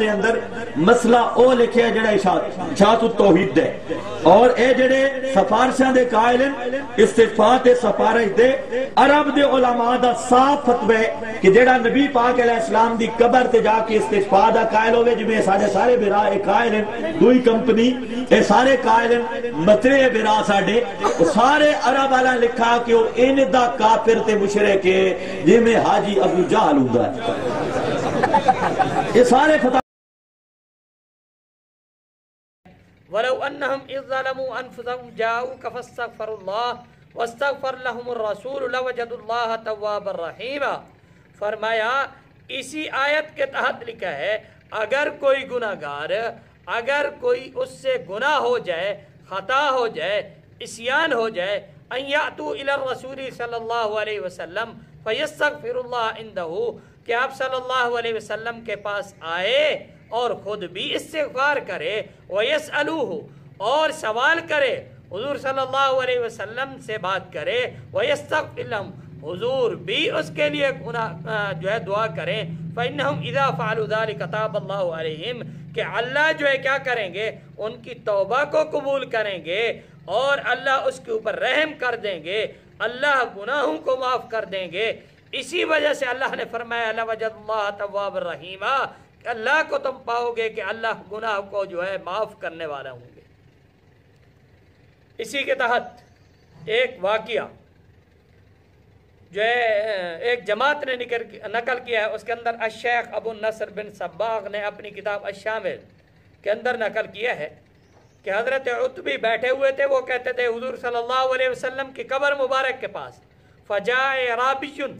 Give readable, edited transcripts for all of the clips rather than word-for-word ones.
دے اندر مسئلہ او لکھیا جڑا اشاعت التوحید ہے اور اے جڑے سفارشاں دے قائل استغفار تے سفارش دے عرب دے علماء دا صاف فتوی ہے کہ جڑا نبی پاک علیہ السلام دی قبر تے جا کے استغفار دا قائل ہوئے جویں سارے برا اے قائل ہیں دوئی کمپنی اے سارے قائل ہیں مترے برا ساڈے سارے عرب والا لکھا کہ او ان دا کافر تے مشرک ہے جویں حاجی ابو جہل ہوندا ہے یہ سارے فتح وَلَوْ أَنَّهُمْ إِذْ ظَلَمُوا أَنفُسَهُمْ جَاءُوكَ فَاسْتَغْفَرُوا اللَّهَ وَاسْتَغْفَرَ لَهُمُ الرَّسُولُ لَوَجَدُوا اللَّهَ تَوَّابًا رَحِيمًا۔ فرمایا اسی آیت کے تحت لکھا ہے اگر کوئی گناہگار اگر کوئی اس سے گناہ ہو جائے خطا ہو جائے عصیان ہو جائے ان یأتوا الی الرسول صلی اللہ علیہ وسلم فیستغفر اللہ عنده کہ آپ صلی اللہ علیہ وسلم کے پاس آئے اور خود بھی استغفار کرے وَيَسْأَلُوهُ اور سوال کرے حضور صلی اللہ علیہ وسلم سے بات کرے وَيَسْتَغْفِرْ لَهُمْ حضور بھی اس کے لیے جو ہے دعا کریں فَإِنَّهُمْ إِذَا فَعَلُوا ذَلِكَ تَابَ اللَّهُ عَلَيْهِمْ کہ اللہ جو ہے کیا کریں گے ان کی توبہ کو قبول کریں گے اور اللہ اس کے اوپر رحم کر دیں گے اللہ گناہوں کو معاف کر دیں گے۔ اسی وجہ سے اللہ نے فرمایا لَوَجَدَ اللَّهَ تَوَّابًا رَحِيمًا اللہ کو تم پاؤ گے کہ اللہ گناہ کو جو ہے معاف کرنے والا ہوں گے۔ اسی کے تحت ایک واقعہ جو ہے ایک جماعت نے نقل کیا ہے اس کے اندر الشیخ ابو النصر بن صباغ نے اپنی کتاب الشامل کے اندر نقل کیا ہے کہ حضرت عتبی بیٹھے ہوئے تھے وہ کہتے تھے حضور صلی اللہ علیہ وسلم کی قبر مبارک کے پاس فجائے رابیٌ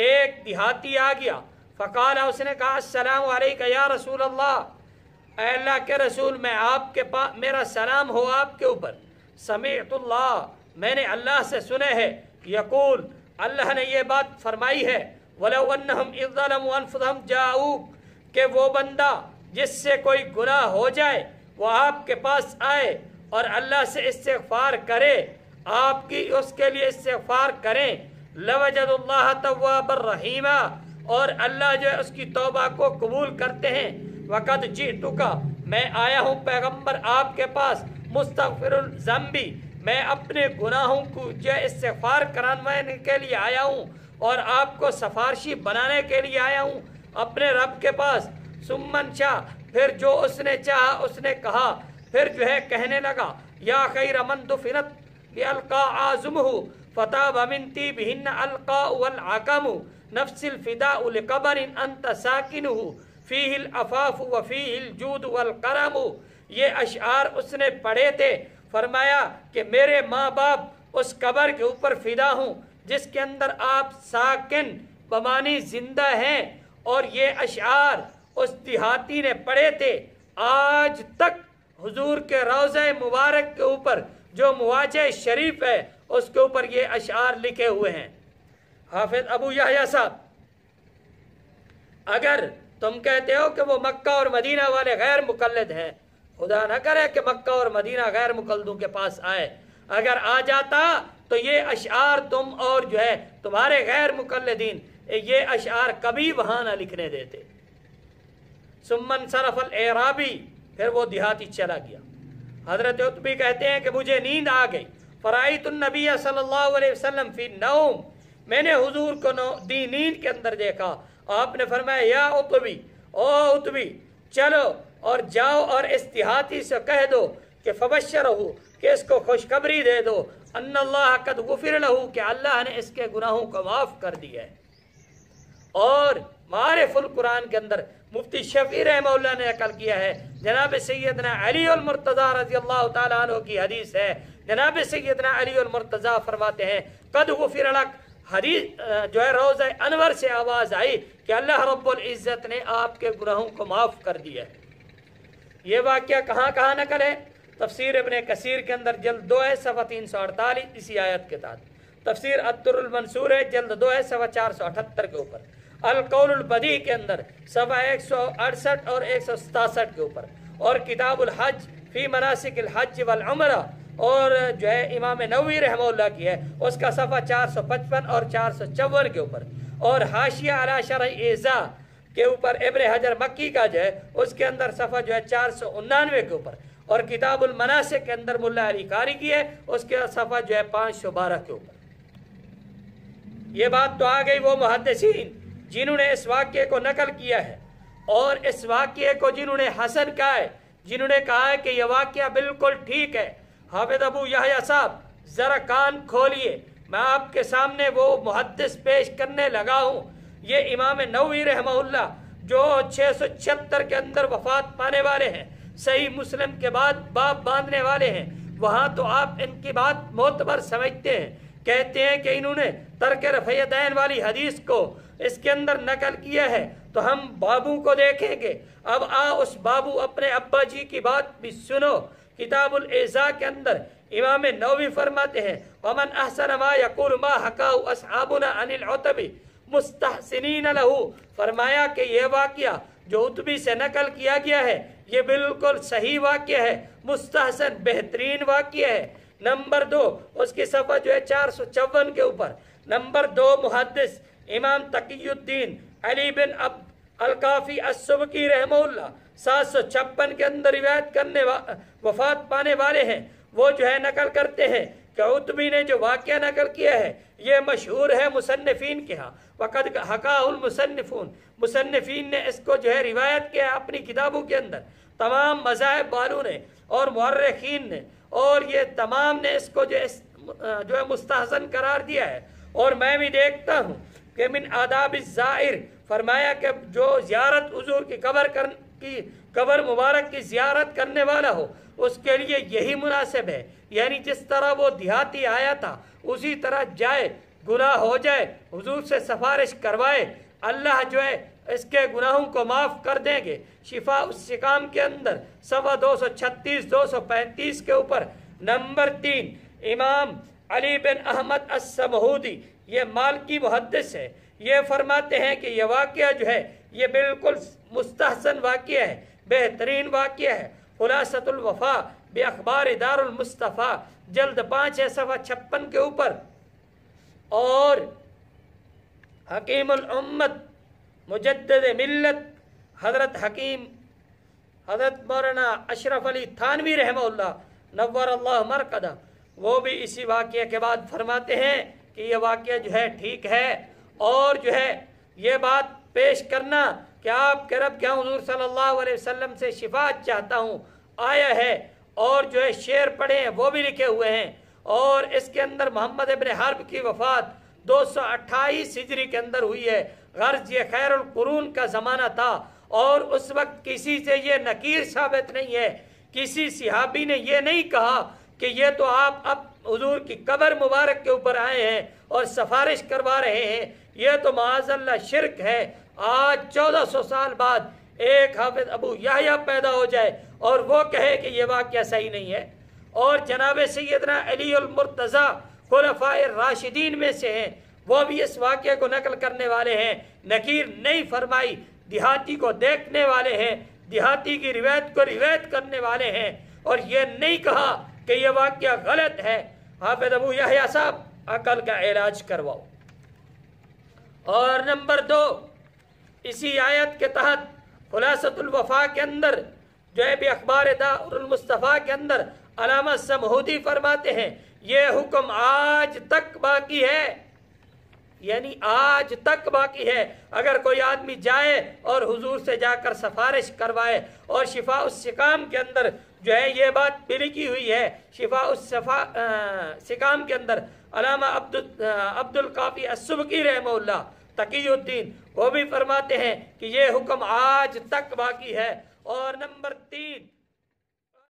ایک دیہاتی آ گیا فقال اس نے کہا السلام علیکہ یا رسول اللہ اے اللہ کے رسول میں آپ کے پاس میرا سلام ہو آپ کے اوپر سمعت اللہ میں نے اللہ سے سنے ہے یقول اللہ نے یہ بات فرمائی ہے وَلَوْ أَنَّهُمْ إِذْ ظَلَمُوا أَنفُسَهُمْ جَاءُوكَ کہ وہ بندہ جس سے کوئی گناہ ہو جائے وہ آپ کے پاس آئے اور اللہ سے استغفار کرے آپ کی اس کے لیے استغفار کریں لَوَجَدُوا اللَّهَ تَوَّابًا رَحِيمًا اور اللہ جو ہے اس کی توبہ کو قبول کرتے ہیں وَقَدْ جِئْتُكَ میں آیا ہوں پیغمبر آپ کے پاس مستغفر الذنبی میں اپنے گناہوں کو جو استغفار کرانے کے لیے آیا ہوں اور آپ کو سفارشی بنانے کے لیے آیا ہوں اپنے رب کے پاس ثم شاء پھر جو اس نے چاہا اس نے کہا پھر جو ہے کہنے لگا یا خیر من دفنت بِأَلْقَى عَازُمُهُ فَتَابَ مِن طِيبِهِنَّ أَلْقَاءُ وَالْعَقَمُ نفس الفداء لقبر انت ساکنہ فیہ العفاف وفیہ الجود والکرم یہ اشعار اس نے پڑھے تھے فرمایا کہ میرے ماں باپ اس قبر کے اوپر فدا ہوں جس کے اندر آپ ساکن بمانی زندہ ہیں اور یہ اشعار اس دیہاتی نے پڑھے تھے آج تک حضور کے روضہ مبارک کے اوپر جو مواجہ شریف ہے اس کے اوپر یہ اشعار لکھے ہوئے ہیں۔ حافظ ابو یحییٰ صاحب اگر تم کہتے ہو کہ وہ مکہ اور مدینہ والے غیر مقلد ہیں خدا نہ کرے کہ مکہ اور مدینہ غیر مقلدوں کے پاس آئے اگر آ جاتا تو یہ اشعار تم اور جو ہے تمہارے غیر مقلدین یہ اشعار کبھی وہاں نہ لکھنے دیتے۔ ثم انصرف الاعرابی پھر وہ دیہاتی چلا گیا۔ حضرت عتبی کہتے ہیں کہ مجھے نیند آ گئی فرأیت النبی صلی اللہ علیہ وسلم فی النوم میں نے حضور کو نیند کے اندر دیکھا آپ نے فرمایا یا عتبی او عتبی چلو اور جاؤ اور اس دیہاتی سے کہہ دو کہ فبشرہ کہ اس کو خوشخبری دے دو ان اللہ قد غفر لہ کہ اللہ نے اس کے گناہوں کو معاف کر دیا ہے۔ اور معارف القرآن کے اندر مفتی شفیع رحمہ اللہ نے نقل کیا ہے جناب سیدنا علی المرتضیٰ رضی اللہ تعالیٰ عنہ کی حدیث ہے جناب سیدنا علی المرتضیٰ فرماتے ہیں قد غفر لک حدیث جو ہے روضہ انور سے آواز آئی کہ اللہ رب العزت نے آپ کے گناہوں کو معاف کر دیا ہے۔ یہ واقعہ کہاں کہاں نقل ہے تفسیر ابن کثیر کے اندر جلد 2 ہے صفحہ 348 اسی آیت کے تحت تفسیر الدر المنصور ہے جلد 2 ہے صفحہ 478 کے اوپر القول البدیع کے اندر صفحہ 168 اور 167 کے اوپر اور کتاب الحج فی مناسک الحج والعمرہ اور جو ہے امام نووی رحمہ اللہ کی ہے اس کا صفحہ 455 اور 454 کے اوپر اور حاشیہ علی شرح ایزا کے اوپر ابن حجر مکی کا جو ہے اس کے اندر صفحہ جو ہے 499 کے اوپر، اور کتاب المناسک کے اندر ملا علی قاری کی ہے اس کے صفحہ جو ہے 512 کے اوپر۔ یہ بات تو آ گئی وہ محدثین جنہوں نے اس واقعے کو نقل کیا ہے، اور اس واقعے کو جنہوں نے حسن کہا ہے، جنہوں نے کہا ہے کہ یہ واقعہ بالکل ٹھیک ہے۔ حافظ ابو یحییٰ صاحب ذرا کان کھولیے، میں آپ کے سامنے وہ محدث پیش کرنے لگا ہوں۔ یہ امام نووی رحمہ اللہ جو 676 کے اندر وفات پانے والے ہیں، صحیح مسلم کے بعد باب باندھنے والے ہیں، وہاں تو آپ ان کی بات معتبر سمجھتے ہیں، کہتے ہیں کہ انہوں نے ترک رفع یدین والی حدیث کو اس کے اندر نقل کیا ہے، تو ہم بابو کو دیکھیں گے۔ اب اس بابو اپنے ابا جی کی بات بھی سنو۔ کتاب الاعزاء کے اندر امام نووی فرماتے ہیں ومن احسن ما یقول ما حکاہ اصحابنا عن العتبی مستحسنین لہو، فرمایا کہ یہ واقعہ جو عتبی سے نقل کیا گیا ہے یہ بالکل صحیح واقعہ ہے، مستحسن بہترین واقعہ ہے۔ نمبر 2 اس کی صفحہ جو ہے 454 کے اوپر، نمبر 2 محدث امام تقی الدین علی بن الکافی السبکی رحمہ اللہ 756 کے اندر روایت کرنے وفات پانے والے ہیں، وہ جو ہے نقل کرتے ہیں کہ عتبی نے جو واقعہ نقل کیا ہے یہ مشہور ہے مصنفین کے ہاں، وقد حکاہ المصنفون، مصنفین نے اس کو جو ہے روایت کیا ہے اپنی کتابوں کے اندر، تمام مذاہب والوں نے اور مورخین نے، اور یہ تمام نے اس کو جو ہے مستحسن قرار دیا ہے۔ اور میں بھی دیکھتا ہوں کہ من آداب الزائر، فرمایا کہ جو زیارت حضور کی قبر مبارک کی زیارت کرنے والا ہو اس کے لیے یہی مناسب ہے، یعنی جس طرح وہ دیہاتی آیا تھا اسی طرح جائے، گناہ ہو جائے حضور سے سفارش کروائے، اللہ جو ہے اس کے گناہوں کو معاف کر دیں گے۔ شفاء السقام کے اندر صفحہ 236 235 کے اوپر، نمبر 3 امام علی بن احمد السمہودی، یہ مالکی محدث ہے، یہ فرماتے ہیں کہ یہ واقعہ جو ہے یہ بالکل مستحسن واقعہ ہے، بہترین واقعہ ہے۔ خلاصۃ الوفا باخبار دار المصطفیٰ جلد 5 ہے صفحہ 56 کے اوپر، اور حکیم الامت مجدد ملت حضرت مولانا اشرف علی تھانوی رحمہ اللہ نور اللہ مرقدہ، وہ بھی اسی واقعے کے بعد فرماتے ہیں کہ یہ واقعہ جو ہے ٹھیک ہے، اور جو ہے یہ بات پیش کرنا کہ آپ کے رب کیا حضور صلی اللہ علیہ وسلم سے شفاعت چاہتا ہوں آیا ہے، اور جو ہے شعر پڑھے ہیں وہ بھی لکھے ہوئے ہیں، اور اس کے اندر محمد ابن حرب کی وفات 228 ہجری کے اندر ہوئی ہے، غرض یہ خیر القرون کا زمانہ تھا، اور اس وقت کسی سے یہ نکیر ثابت نہیں ہے، کسی صحابی نے یہ نہیں کہا کہ یہ تو آپ اب حضور کی قبر مبارک کے اوپر آئے ہیں اور سفارش کروا رہے ہیں، یہ تو معاذ اللہ شرک ہے۔ آج 1400 سال بعد ایک حافظ ابو یحییٰ پیدا ہو جائے اور وہ کہے کہ یہ واقعہ صحیح نہیں ہے، اور جناب سیدنا علی المرتضیٰ خلفاء الراشدین میں سے ہیں، وہ بھی اس واقعے کو نقل کرنے والے ہیں، نکیر نہیں فرمائی، دیہاتی کو دیکھنے والے ہیں، دیہاتی کی روایت کو روایت کرنے والے ہیں، اور یہ نہیں کہا کہ یہ واقعہ غلط ہے۔ حافظ ابو یحییٰ صاحب عقل کا علاج کرواؤ۔ اور نمبر 2 اسی آیت کے تحت خلاصۃ الوفا کے اندر جو ہے باخبار دار المصطفیٰ کے اندر علامہ سمہودی فرماتے ہیں یہ حکم آج تک باقی ہے، یعنی آج تک باقی ہے۔ اگر کوئی آدمی جائے اور حضور سے جا کر سفارش کروائے، اور شفاء السقام کے اندر جو ہے یہ بات بھی لکھی ہوئی ہے، شفاء السقام کے اندر علامہ عبد القافی السبکی رحمہ اللہ تقی الدین، وہ بھی فرماتے ہیں کہ یہ حکم آج تک باقی ہے۔ اور نمبر 3